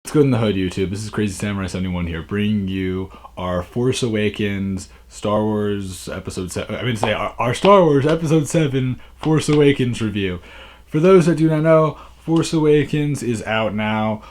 What's good in the hood, YouTube? This is Crazy Samurai 71 here, bringing you our Force Awakens Star Wars Episode 7. I mean to say our Star Wars Episode 7 Force Awakens review. For those that do not know, Force Awakens is out now.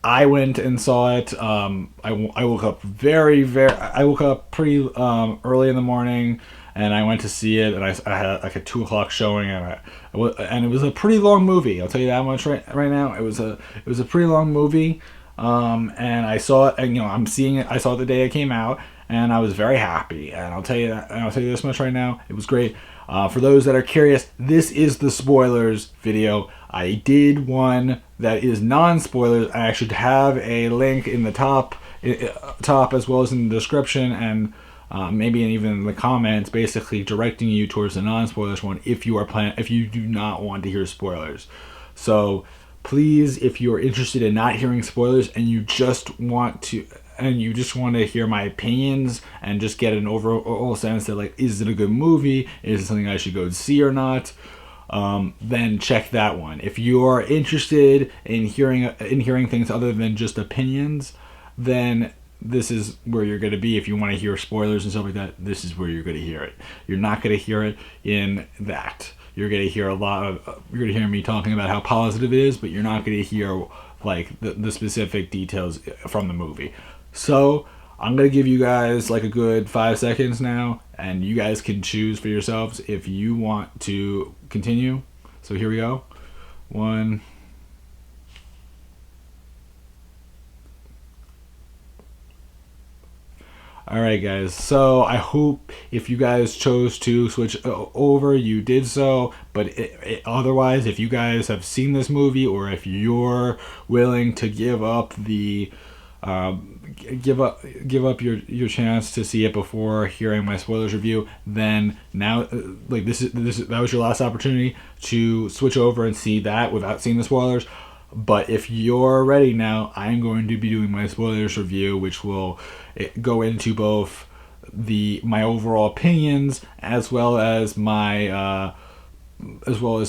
I went and saw it. I woke up I woke up pretty early in the morning, and I went to see it. And I had like a 2:00 showing, and it was a pretty long movie. I'll tell you that much right now. It was a pretty long movie. And I saw it, and I'm seeing it. I saw it the day it came out, and I was very happy. And I'll tell you this much right now. It was great. For those that are curious, this is the spoilers video. I did one that is non-spoilers. I should have a link in the top as well as in the description, and maybe even in the comments, basically directing you towards the non-spoilers one if you do not want to hear spoilers. So please, if you're interested in not hearing spoilers and you just want to hear my opinions and just get an overall sense that, like, is it a good movie? Is it something I should go see or not? Then check that one. If you are interested in hearing things other than just opinions, then this is where you're going to be. If you want to hear spoilers and stuff like that, this is where you're going to hear it. You're not going to hear it in that. You're going to hear you're going to hear me talking about how positive it is, but you're not going to hear like the specific details from the movie. So I'm going to give you guys like a good 5 seconds now, and you guys can choose for yourselves if you want to continue. So here we go. 1. Alright guys, so I hope if you guys chose to switch over, you did so, but otherwise, if you guys have seen this movie, or if you're willing to give up your chance to see it before hearing my spoilers review, then now, like, that was your last opportunity to switch over and see that without seeing the spoilers. But if you're ready now, I'm going to be doing my spoilers review, which will go into both my overall opinions as well as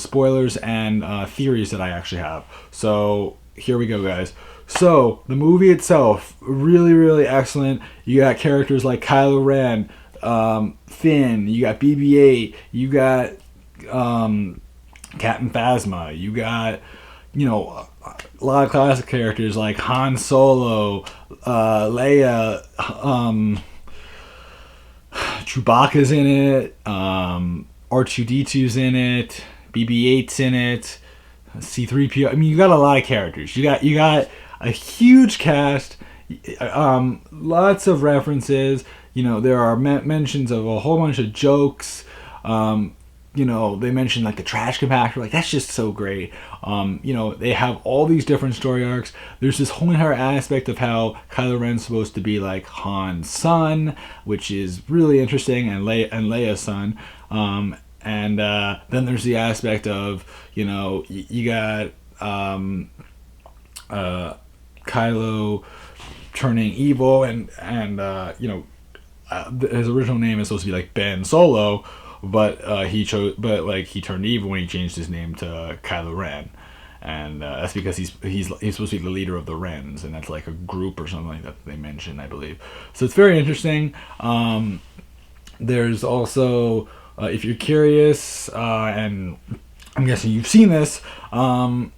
spoilers and theories that I actually have. So here we go, guys. So the movie itself, really, really excellent. You got characters like Kylo Ren, Finn. You got BB-8. You got Captain Phasma. You got a lot of classic characters like Han Solo, Leia, Chewbacca's in it, R2-D2's in it, BB-8's in it, C-3PO. I mean, you got a lot of characters. You got a huge cast, lots of references. There are mentions of a whole bunch of jokes. They mentioned like the trash compactor, like that's just so great. They have all these different story arcs. There's this whole entire aspect of how Kylo Ren's supposed to be like Han's son, which is really interesting, and Leia's son. And then there's the aspect of, you got Kylo turning evil, and his original name is supposed to be like Ben Solo. But he turned evil when he changed his name to Kylo Ren, and that's because he's supposed to be the leader of the Rens, and that's like a group or something like that they mentioned, I believe. So it's very interesting. There's also, if you're curious, and I'm guessing you've seen this, there's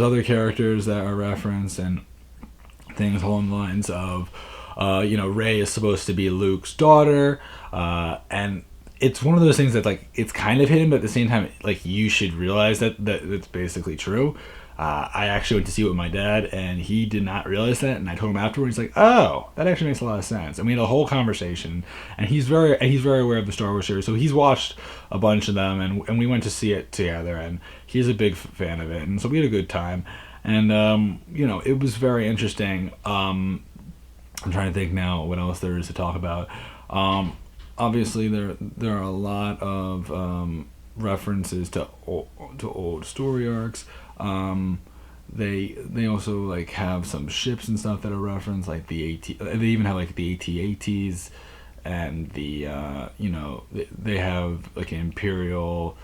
other characters that are referenced and things along the lines of, Rey is supposed to be Luke's daughter, and it's one of those things that, like, it's kind of hidden, but at the same time, like, you should realize that it's basically true. I actually went to see it with my dad, and he did not realize that, and I told him afterwards. He's like, "Oh, that actually makes a lot of sense." And we had a whole conversation, and he's very aware of the Star Wars series, so he's watched a bunch of them, and we went to see it together, and he's a big fan of it, and so we had a good time, and it was very interesting. I'm trying to think now what else there is to talk about. Obviously, there are a lot of references to old story arcs. They also like have some ships and stuff that are referenced, like the AT. They even have like the AT-ATs, and the they have like an Imperial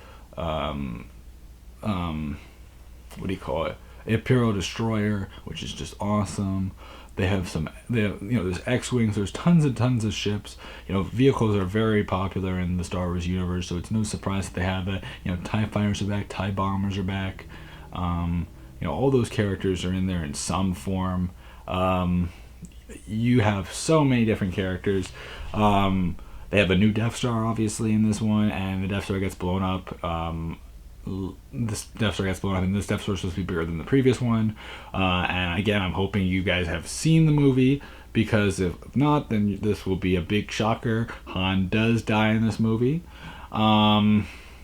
what do you call it? Imperial destroyer, which is just awesome. They have there's X-wings. There's tons and tons of ships. Vehicles are very popular in the Star Wars universe, so it's no surprise that they have that. TIE fighters are back. TIE bombers are back. All those characters are in there in some form. You have so many different characters. They have a new Death Star, obviously, in this one, and the Death Star gets blown up. This Death Star gets blown up, and this Death Star is supposed to be bigger than the previous one. And again, I'm hoping you guys have seen the movie, because if not, then this will be a big shocker. Han does die in this movie.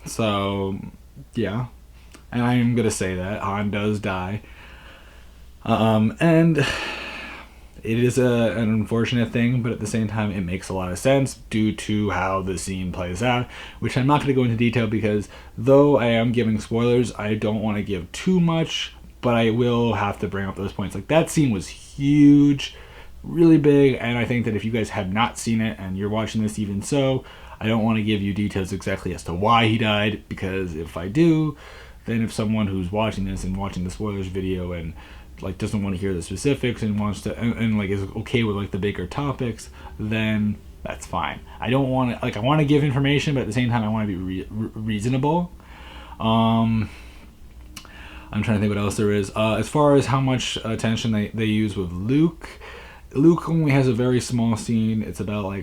So, yeah. And I am going to say that. Han does die. And it is an unfortunate thing, but at the same time, it makes a lot of sense due to how the scene plays out, which I'm not going to go into detail because, though I am giving spoilers, I don't want to give too much, but I will have to bring up those points. Like, that scene was huge, really big, and I think that if you guys have not seen it and you're watching this even so, I don't want to give you details exactly as to why he died, because if I do, then if someone who's watching this and watching the spoilers video and doesn't want to hear the specifics and wants to and is okay with the bigger topics, then that's fine. I don't want to I want to give information, but at the same time I want to be reasonable. I'm trying to think what else there is. As far as how much attention they use with Luke only has a very small scene. It's about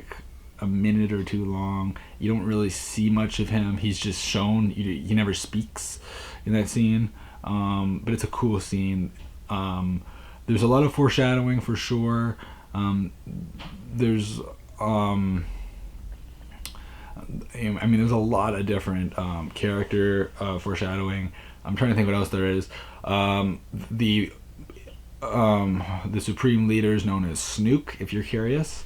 a minute or two long. You don't really see much of him. He's just shown. He never speaks in that scene, but it's a cool scene. There's a lot of foreshadowing for sure. There's there's a lot of different character foreshadowing. I'm trying to think what else there is. The supreme leader is known as Snoke, if you're curious.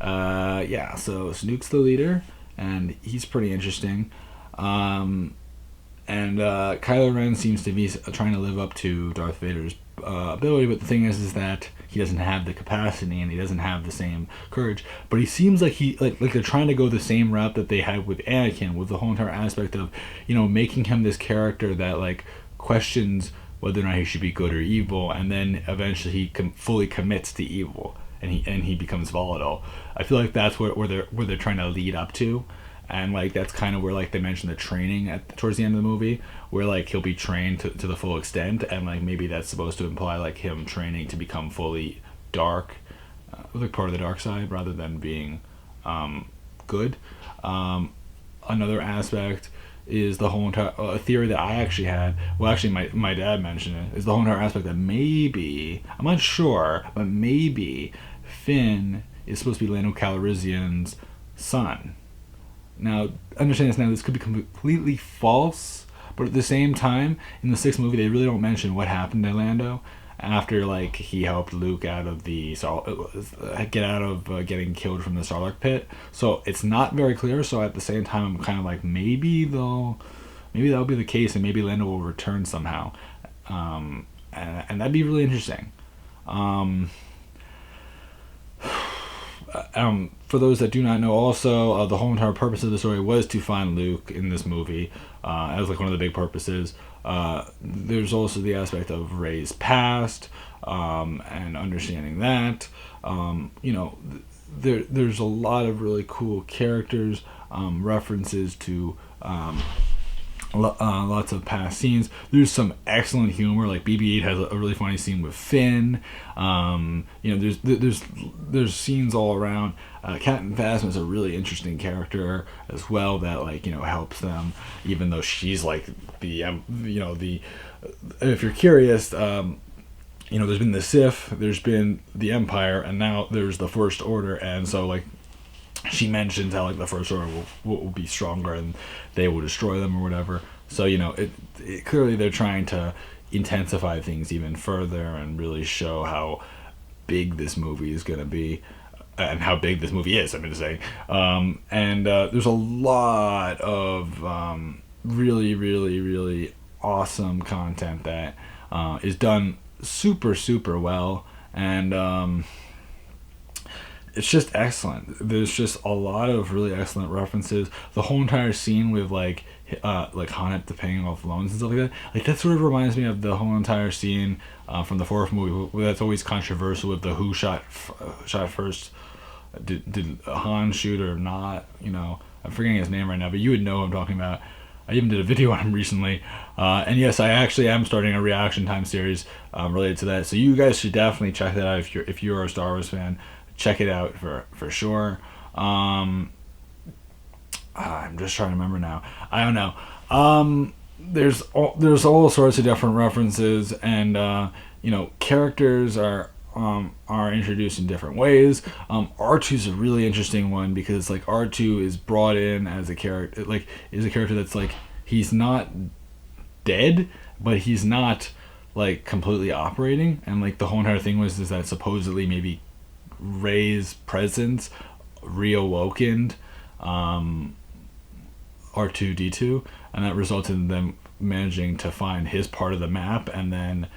So Snoke's the leader, and he's pretty interesting. And Kylo Ren seems to be trying to live up to Darth Vader's ability, but the thing is that he doesn't have the capacity and he doesn't have the same courage. But he seems like they're trying to go the same route that they had with Anakin, with the whole entire aspect of making him this character that questions whether or not he should be good or evil, and then eventually he fully commits to evil and he becomes volatile. I feel like that's where they're trying to lead up to. And that's kind of where they mention the training towards the end of the movie, where he'll be trained to the full extent, and maybe that's supposed to imply him training to become fully dark, part of the dark side rather than being good. Another aspect is the whole entire theory that I actually had. Well, actually, my dad mentioned it. Is the whole entire aspect that maybe, I'm not sure, but maybe Finn is supposed to be Lando Calrissian's son. Now, understand this now, this could be completely false, but at the same time, in the 6th movie, they really don't mention what happened to Lando after, he helped Luke get out of getting killed from the Sarlacc pit. So, it's not very clear, so at the same time, I'm kind of maybe that'll be the case, and maybe Lando will return somehow. And that'd be really interesting. For those that do not know, also the whole entire purpose of the story was to find Luke in this movie. As one of the big purposes. There's also the aspect of Rey's past, and understanding that. There's a lot of really cool characters, references to lots of past scenes. There's some excellent humor. BB-8 has a really funny scene with Finn. There's scenes all around. Captain Phasma is a really interesting character as well that helps them, even though she's the if you're curious, there's been the Sith, there's been the Empire, and now there's the First Order, and so she mentions how the First Order will be stronger and they will destroy them or whatever. So it clearly they're trying to intensify things even further and really show how big this movie is going to be, and how big this movie is, I'm going to say. And there's a lot of really, really, really awesome content that is done super, super well. And it's just excellent. There's just a lot of really excellent references. The whole entire scene with like Han at the paying off loans and stuff like that. Like that sort of reminds me of the whole entire scene from the fourth movie. That's always controversial with the who shot first. Did Han shoot or not? You know, I'm forgetting his name right now, but you would know what I'm talking about. I even did a video on him recently. And yes, I actually am starting a reaction time series related to that. So you guys should definitely check that out if you're a Star Wars fan. Check it out for sure. I'm just trying to remember now. I don't know. There's all sorts of different references, and you know, characters are introduced in different ways. R2 is a really interesting one because like R2 is brought in as a character, like is a character that's like he's not dead, but he's not like completely operating, and like the whole entire thing is that supposedly maybe Rey's presence reawakened R2D2, and that resulted in them managing to find his part of the map, and then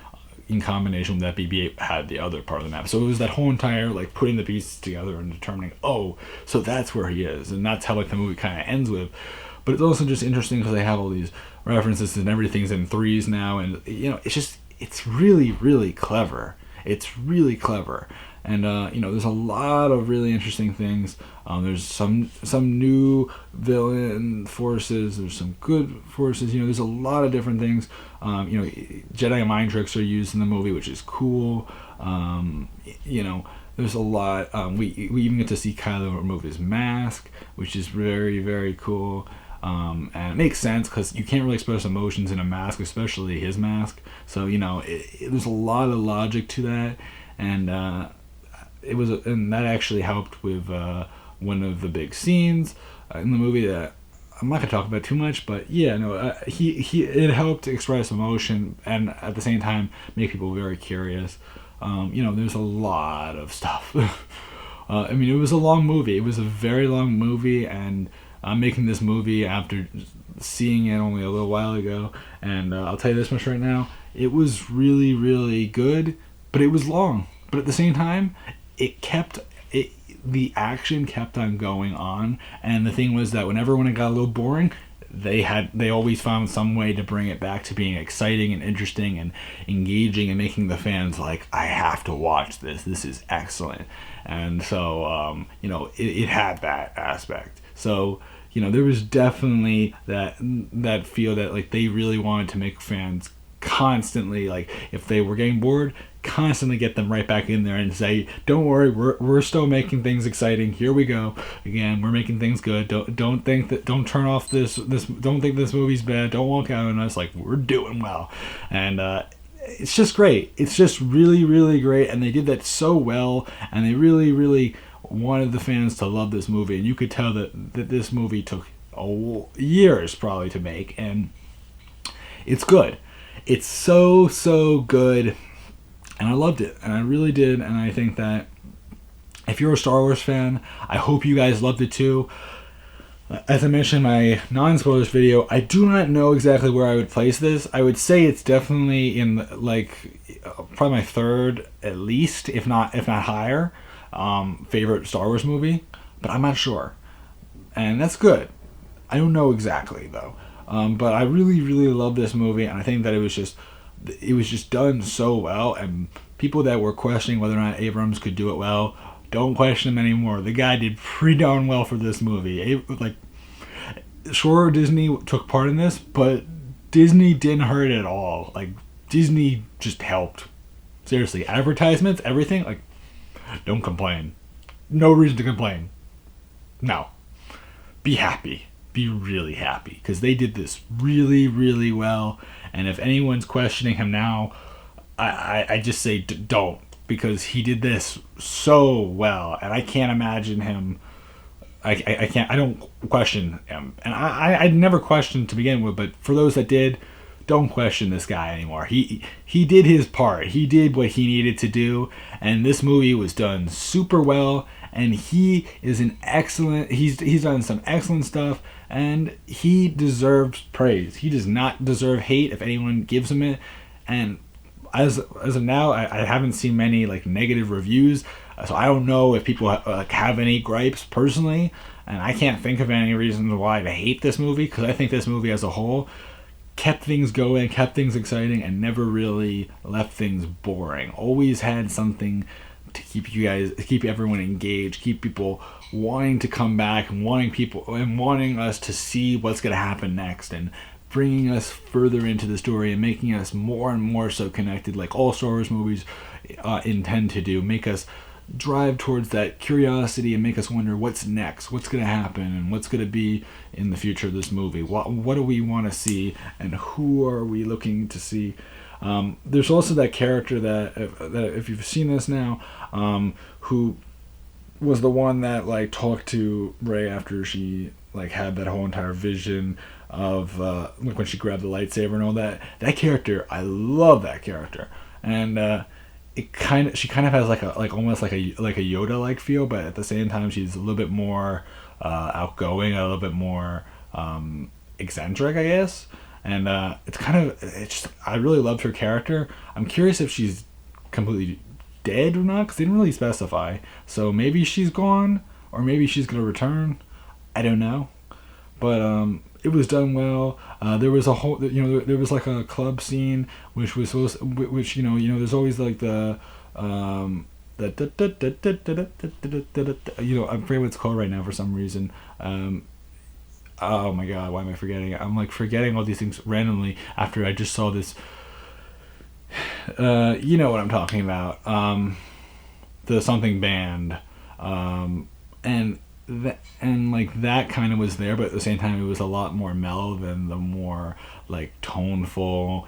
in combination with that, BB-8 had the other part of the map. So it was that whole entire like putting the pieces together and determining, oh, so that's where he is, and that's how like the movie kind of ends with. But it's also just interesting because they have all these references and everything's in threes now, and you know, it's really really clever. It's really clever. And you know, there's a lot of really interesting things. There's some new villain forces. There's some good forces. You know, there's a lot of different things. You know, Jedi mind tricks are used in the movie, which is cool. You know, there's a lot. We even get to see Kylo remove his mask, which is very very cool. And it makes sense because you can't really express emotions in a mask, especially his mask. So you know, there's a lot of logic to that, and and that actually helped with one of the big scenes in the movie that I'm not gonna talk about too much, but yeah, no, it helped express emotion and at the same time make people very curious. You know, there's a lot of stuff. I mean, it was a long movie. It was a very long movie, and I'm making this movie after seeing it only a little while ago, and I'll tell you this much right now: it was really, really good, but it was long. But at the same time, the action kept on going on, and the thing was that whenever it got a little boring, they always found some way to bring it back to being exciting and interesting and engaging and making the fans like, I have to watch this. This is excellent. And so you know, it had that aspect. So you know, there was definitely that feel that like they really wanted to make fans constantly, like if they were getting bored, constantly get them right back in there and say, don't worry, we're still making things exciting. Here we go again. We're making things good. Don't turn off this. Don't think this movie's bad. Don't walk out on us. Like, we're doing well. And it's just great. It's just really really great, and they did that so well, and they really really wanted the fans to love this movie, and you could tell that this movie took years probably to make, and it's good. It's so good, and I loved it, and I really did. And I think that if you're a Star Wars fan, I hope you guys loved it too. As I mentioned in my non-spoilers video, I do not know exactly where I would place this. I would say it's definitely in like probably my third at least, if not higher, favorite Star Wars movie, but I'm not sure, and that's good. I don't know exactly though. But I really, really love this movie, and I think that it was just done so well. And people that were questioning whether or not Abrams could do it well, don't question him anymore. The guy did pretty darn well for this movie. Like, sure, Disney took part in this, but Disney didn't hurt at all. Like, Disney just helped. Seriously, advertisements, everything. Like, don't complain. No reason to complain. No, be happy. Be really happy, because they did this really really well. And if anyone's questioning him now, I just say don't, because he did this so well, and I can't imagine him. I don't question him, and I'd never questioned to begin with, but for those that did, don't question this guy anymore. He did his part. He did what he needed to do, and this movie was done super well. And he is an excellent. He's done some excellent stuff, and he deserves praise. He does not deserve hate if anyone gives him it. And as of now, I haven't seen many like negative reviews, so I don't know if people have any gripes personally, and I can't think of any reasons why to hate this movie, because I think this movie as a whole kept things going, kept things exciting, and never really left things boring. Always had something to keep everyone engaged, keep people wanting to come back, and wanting us to see what's going to happen next, and bringing us further into the story and making us more and more so connected, like all Star Wars movies intend to do. Make us drive towards that curiosity and make us wonder what's next, what's going to happen, and what's going to be in the future of this movie. What do we want to see, and who are we looking to see? There's also that character that if you've seen this now, who was the one that like talked to Rey after she like had that whole entire vision of like when she grabbed the lightsaber and all that. That character, I love that character, and she kind of has almost like a Yoda like feel, but at the same time she's a little bit more outgoing, a little bit more eccentric, I guess. And I really loved her character. I'm curious if she's completely dead or not, because they didn't really specify. So maybe she's gone, or maybe she's gonna return. I don't know, but it was done well. There was a whole, there was like a club scene, which was supposed, which there's always like the I forget what it's called right now for some reason. Oh my god, why am I forgetting it? I'm like forgetting all these things randomly after I just saw this. You know what I'm talking about. The something band, and like that kind of was there, but at the same time it was a lot more mellow than the more like toneful,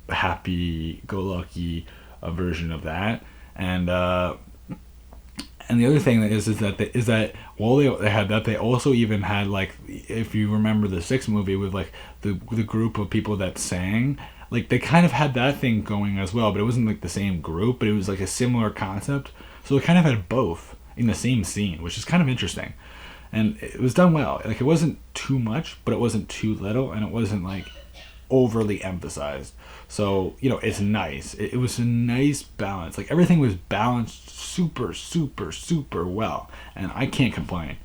happy-go-lucky version of that. And the other thing is that while they had that, they also even had, like, if you remember the Sixth movie with like the group of people that sang, like they kind of had that thing going as well, but it wasn't like the same group, but it was like a similar concept. So it kind of had both in the same scene, which is kind of interesting, and it was done well. Like it wasn't too much, but it wasn't too little, and it wasn't like overly emphasized. So it's nice. It was a nice balance. Like everything was balanced super, super, super well, and I can't complain.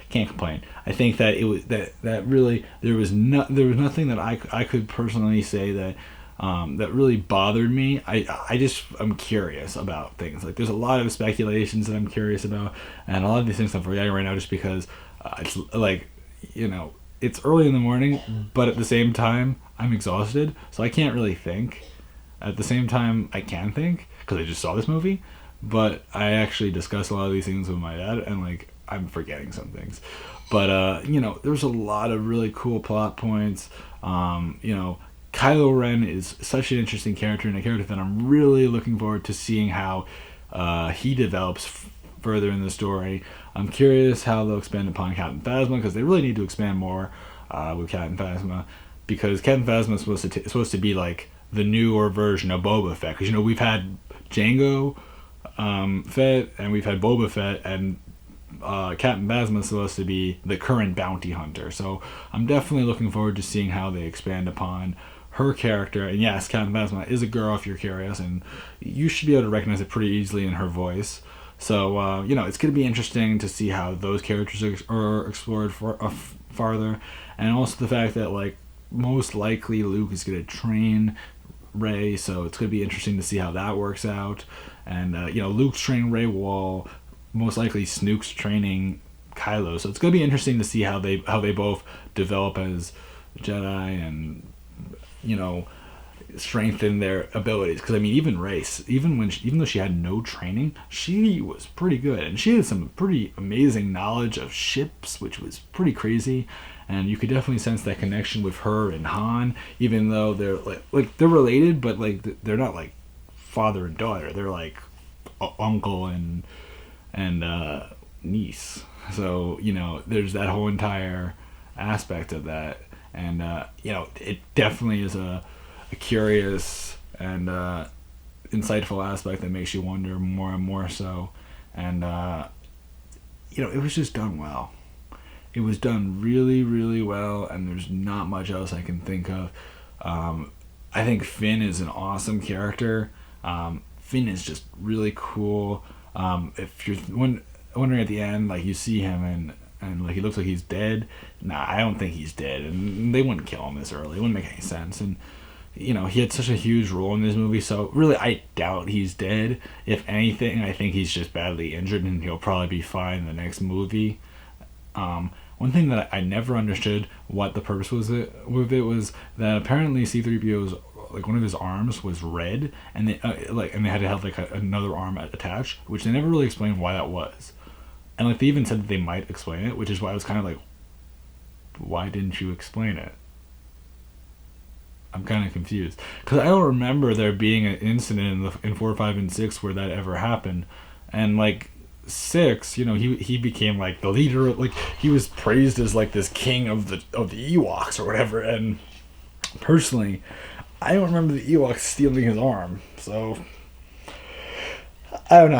Can't complain. I think that it was that really there was nothing that I could personally say that that really bothered me. I'm curious about things. Like there's a lot of speculations that I'm curious about, and a lot of these things I'm forgetting right now just because it's like it's early in the morning, but at the same time I'm exhausted, so I can't really think. At the same time I can think because I just saw this movie, but I actually discussed a lot of these things with my dad, and like I'm forgetting some things. But there's a lot of really cool plot points. Kylo Ren is such an interesting character, and a character that I'm really looking forward to seeing how he develops further in the story. I'm curious how they'll expand upon Captain Phasma, because they really need to expand more with Captain Phasma, because Captain Phasma is supposed to be like the newer version of Boba Fett. Because we've had Jango Fett, and we've had Boba Fett, and Captain Phasma is supposed to be the current bounty hunter. So I'm definitely looking forward to seeing how they expand upon her character. And yes, Captain Phasma is a girl, if you're curious, and you should be able to recognize it pretty easily in her voice. So it's going to be interesting to see how those characters are explored farther, and also the fact that like most likely Luke is going to train Rey, so it's going to be interesting to see how that works out. And Luke's training Rey while most likely Snoke's training Kylo, so it's going to be interesting to see how they both develop as Jedi and strengthen their abilities. Because I mean, even Rey, even though she had no training, she was pretty good, and she had some pretty amazing knowledge of ships, which was pretty crazy. And you could definitely sense that connection with her and Han, even though they're like they're related, but like they're not like father and daughter. They're like uncle and niece. So there's that whole entire aspect of that, and it definitely is a curious and insightful aspect that makes you wonder more and more so. And it was just done well. It was done really, really well, and there's not much else I can think of. I think Finn is an awesome character. Finn is just really cool. If you're wondering at the end, like you see him and like he looks like he's dead. Nah, I don't think he's dead, and they wouldn't kill him this early. It wouldn't make any sense. And you know, he had such a huge role in this movie, so really I doubt he's dead. If anything, I think he's just badly injured, and he'll probably be fine in the next movie. One thing that I never understood what the purpose was with it was that apparently C-3PO's like one of his arms was red, and they and they had to have like another arm attached, which they never really explained why that was. And like they even said that they might explain it, which is why I was kind of like, why didn't you explain it? I'm kind of confused because I don't remember there being an incident in 4, 5, and 6 where that ever happened, and like 6, you know, he became like the leader, like he was praised as like this king of the Ewoks or whatever. And personally, I don't remember the Ewoks stealing his arm, so I don't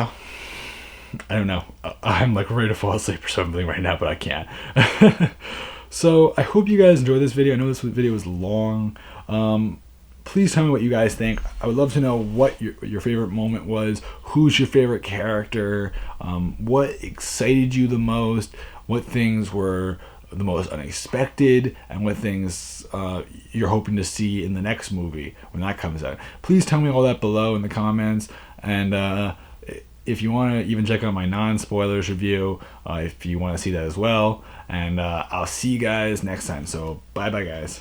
know. I'm like ready to fall asleep or something right now, but I can't. So I hope you guys enjoyed this video. I know this video was long. Please tell me what you guys think. I would love to know what your favorite moment was. Who's your favorite character? What excited you the most? What things were the most unexpected? And what things you're hoping to see in the next movie when that comes out? Please tell me all that below in the comments. And if you want to even check out my non-spoilers review, if you want to see that as well. And I'll see you guys next time. So bye-bye, guys.